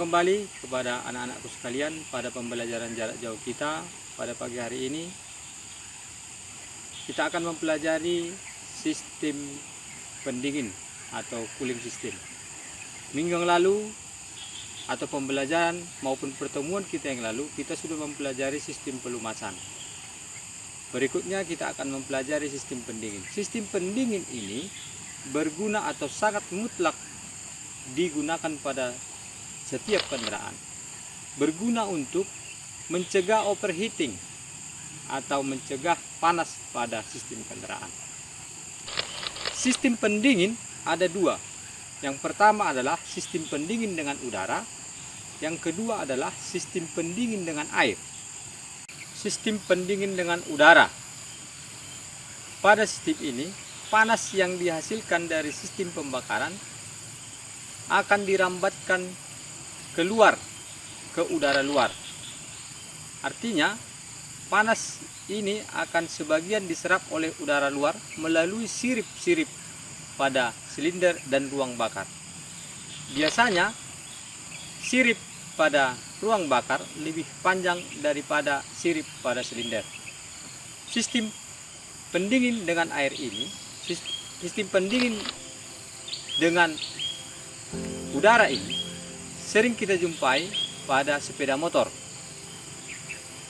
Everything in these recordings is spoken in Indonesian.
kembali kepada anak-anakku sekalian pada pembelajaran jarak jauh kita. Pada pagi hari ini kita akan mempelajari sistem pendingin atau cooling system. Minggu yang lalu atau pembelajaran maupun pertemuan kita yang lalu kita sudah mempelajari sistem pelumasan. Berikutnya kita akan mempelajari sistem pendingin. Sistem pendingin ini berguna atau sangat mutlak digunakan pada setiap kendaraan. Berguna untuk mencegah overheating atau mencegah panas pada sistem kendaraan. Sistem pendingin ada dua. Yang pertama adalah sistem pendingin dengan udara. Yang kedua adalah sistem pendingin dengan air. Sistem pendingin dengan udara. Pada sistem ini, panas yang dihasilkan dari sistem pembakaran akan dirambatkan keluar ke udara luar. Artinya, panas ini akan sebagian diserap oleh udara luar melalui sirip-sirip pada silinder dan ruang bakar. Biasanya, sirip pada ruang bakar lebih panjang daripada sirip pada silinder. Sistem pendingin dengan air ini, sistem pendingin dengan udara ini sering kita jumpai pada sepeda motor.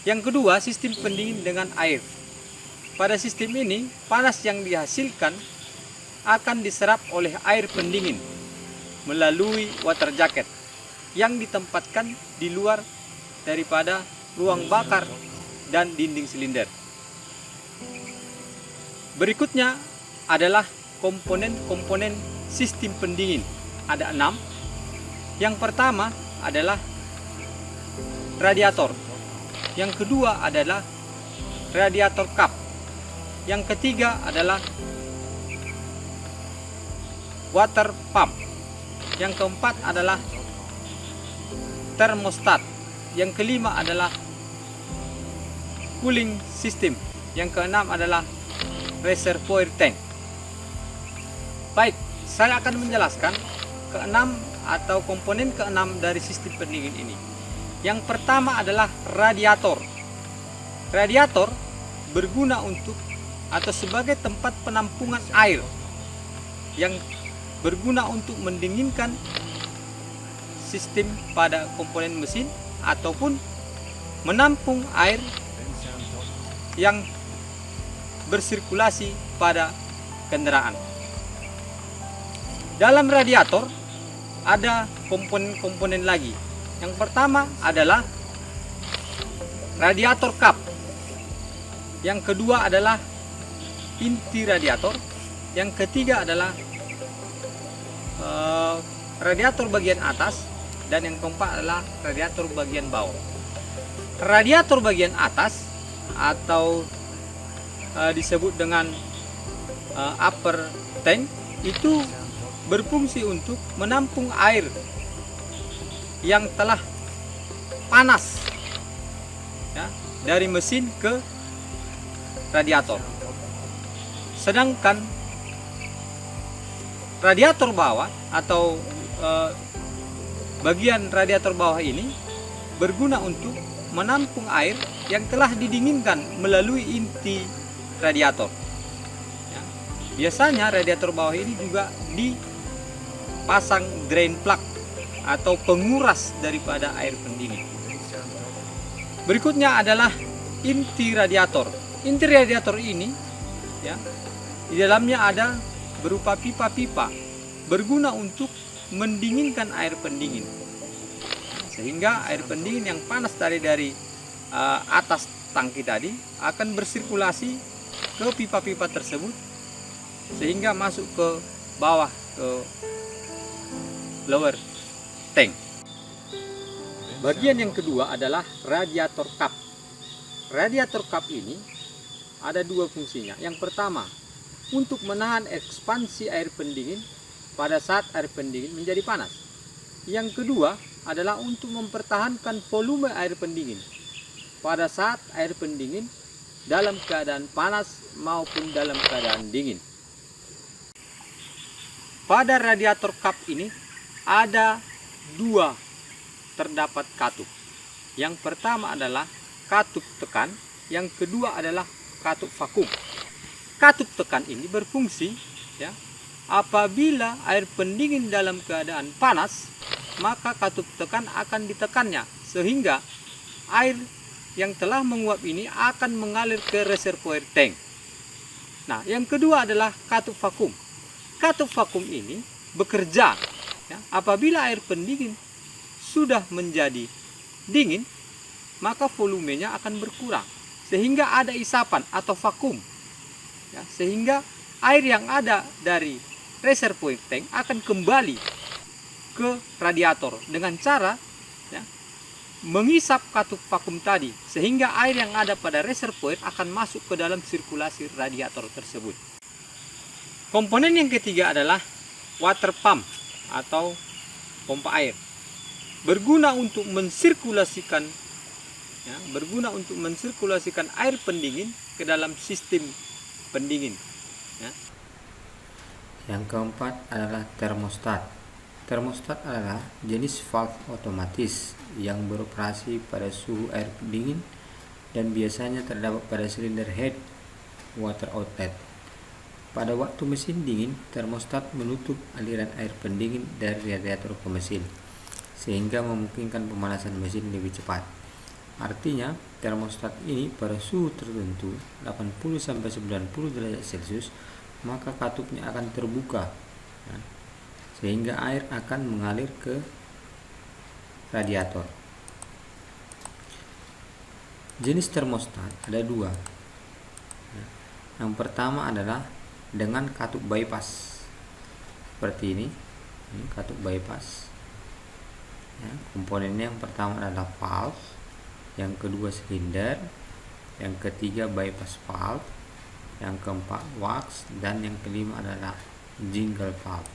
Yang kedua, sistem pendingin dengan air. Pada sistem ini, panas yang dihasilkan akan diserap oleh air pendingin melalui water jacket yang ditempatkan di luar daripada ruang bakar dan dinding silinder. Berikutnya adalah komponen-komponen sistem pendingin. Ada 6. Yang pertama adalah radiator. Yang kedua adalah radiator cup. Yang ketiga adalah water pump. Yang keempat adalah thermostat. Yang kelima adalah cooling system. Yang keenam adalah reservoir tank. Baik, saya akan menjelaskan keenam atau komponen keenam dari sistem pendingin ini. Yang pertama adalah radiator. Radiator berguna untuk atau sebagai tempat penampungan air yang berguna untuk mendinginkan sistem pada komponen mesin ataupun menampung air yang bersirkulasi pada kendaraan. Dalam radiator ada komponen-komponen lagi. Yang pertama adalah radiator cup. Yang kedua adalah inti radiator. Yang ketiga adalah radiator bagian atas. Dan yang keempat adalah radiator bagian bawah. Radiator bagian atas atau disebut dengan upper tank itu berfungsi untuk menampung air yang telah panas ya, dari mesin ke radiator. Sedangkan radiator bawah atau bagian radiator bawah ini berguna untuk menampung air yang telah didinginkan melalui inti radiator. Ya. Biasanya radiator bawah ini juga dipasang drain plug atau penguras daripada air pendingin. Berikutnya adalah inti radiator. Inti radiator ini ya, di dalamnya ada berupa pipa-pipa berguna untuk mendinginkan air pendingin. Sehingga air pendingin yang panas dari atas tangki tadi akan bersirkulasi ke pipa-pipa tersebut sehingga masuk ke bawah ke lower tank. Bagian yang kedua adalah radiator cup. Radiator cup ini ada dua fungsinya. Yang pertama, untuk menahan ekspansi air pendingin pada saat air pendingin menjadi panas. Yang kedua adalah untuk mempertahankan volume air pendingin pada saat air pendingin dalam keadaan panas maupun dalam keadaan dingin. Pada radiator cup ini ada dua terdapat katup. Yang pertama adalah katup tekan, yang kedua adalah katup vakum. Katup tekan ini berfungsi ya, apabila air pendingin dalam keadaan panas, maka katup tekan akan ditekannya sehingga air yang telah menguap ini akan mengalir ke reservoir tank. Nah, yang kedua adalah katup vakum. Katup vakum ini bekerja ya, apabila air pendingin sudah menjadi dingin, maka volumenya akan berkurang sehingga ada isapan atau vakum ya, sehingga air yang ada dari reservoir tank akan kembali ke radiator dengan cara ya, mengisap katup vakum tadi sehingga air yang ada pada reservoir akan masuk ke dalam sirkulasi radiator tersebut. Komponen yang ketiga adalah water pump atau pompa air. Berguna untuk mensirkulasikan air pendingin ke dalam sistem pendingin ya. Yang keempat adalah termostat. Termostat adalah jenis valve otomatis yang beroperasi pada suhu air dingin dan biasanya terdapat pada silinder head water outlet. Pada waktu mesin dingin, termostat menutup aliran air pendingin dari radiator ke mesin sehingga memungkinkan pemanasan mesin lebih cepat. Artinya, termostat ini pada suhu tertentu 80-90 derajat Celcius, maka katupnya akan terbuka ya, sehingga air akan mengalir ke radiator. Jenis termostat ada dua. Yang pertama adalah dengan katup bypass seperti ini katup bypass ya, komponennya yang pertama adalah valve, yang kedua silinder, yang ketiga bypass valve, yang keempat wax, dan yang kelima adalah jingle valve.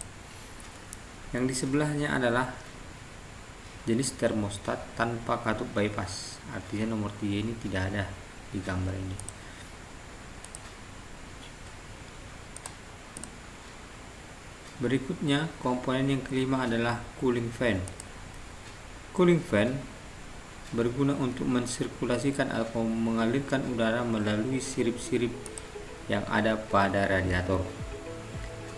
Yang di sebelahnya adalah jenis termostat tanpa katup bypass, artinya nomor 3 ini tidak ada di gambar ini. Berikutnya komponen yang kelima adalah cooling fan. Cooling fan berguna untuk mensirkulasikan atau mengalirkan udara melalui sirip-sirip yang ada pada radiator.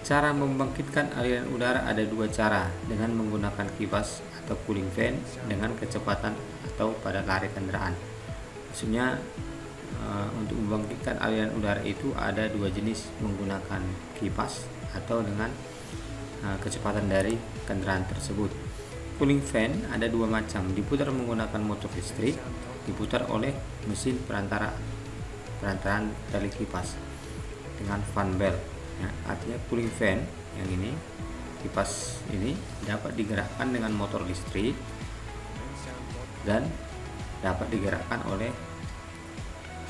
Cara membangkitkan aliran udara ada dua cara, dengan menggunakan kipas atau cooling fan dengan kecepatan atau pada lari kendaraan. Maksudnya untuk membangkitkan aliran udara itu ada dua jenis, menggunakan kipas atau dengan kecepatan dari kendaraan tersebut. Cooling fan ada dua macam, diputar menggunakan motor listrik, diputar oleh mesin perantaraan tali kipas dengan fan belt ya, artinya cooling fan yang ini, kipas ini dapat digerakkan dengan motor listrik dan dapat digerakkan oleh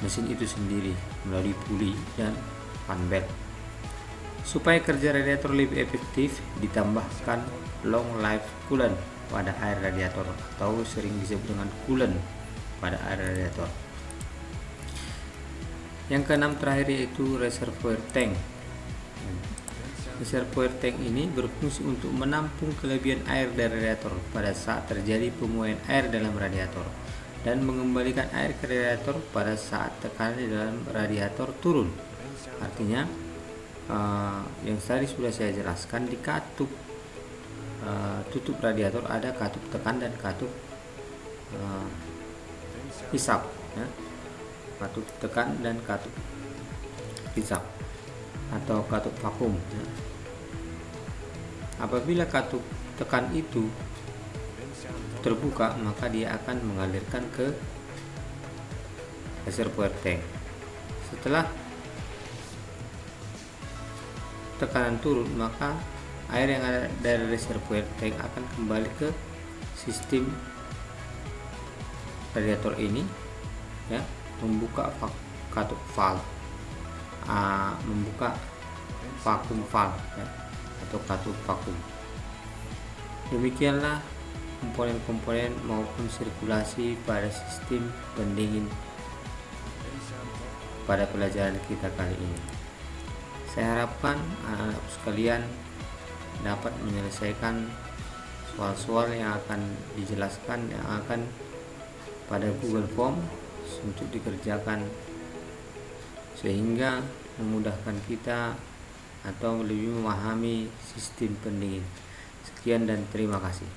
mesin itu sendiri melalui puli dan fan belt. Supaya kerja radiator lebih efektif, ditambahkan long life coolant pada air radiator atau sering disebut dengan coolant pada air radiator. Yang keenam terakhir yaitu reservoir tank. Reservoir tank ini berfungsi untuk menampung kelebihan air dari radiator pada saat terjadi pemuaian air dalam radiator dan mengembalikan air ke radiator pada saat tekanan di dalam radiator turun. Artinya yang tadi sudah saya jelaskan, di katup tutup radiator ada katup tekan dan katup hisap ya. Katup tekan dan katup hisap atau katup vakum ya. Apabila katup tekan itu terbuka, maka dia akan mengalirkan ke reservoir tank. Setelah tekanan turun, maka air yang ada dari reservoir tank akan kembali ke sistem radiator ini ya, membuka katup valve, membuka vakum valve ya, atau katup vakum. Demikianlah komponen-komponen maupun sirkulasi pada sistem pendingin pada pelajaran kita kali ini. Saya harapkan anak-anak sekalian dapat menyelesaikan soal-soal yang akan dijelaskan, yang akan pada Google Form untuk dikerjakan, sehingga memudahkan kita atau lebih memahami sistem pendingin. Sekian dan terima kasih.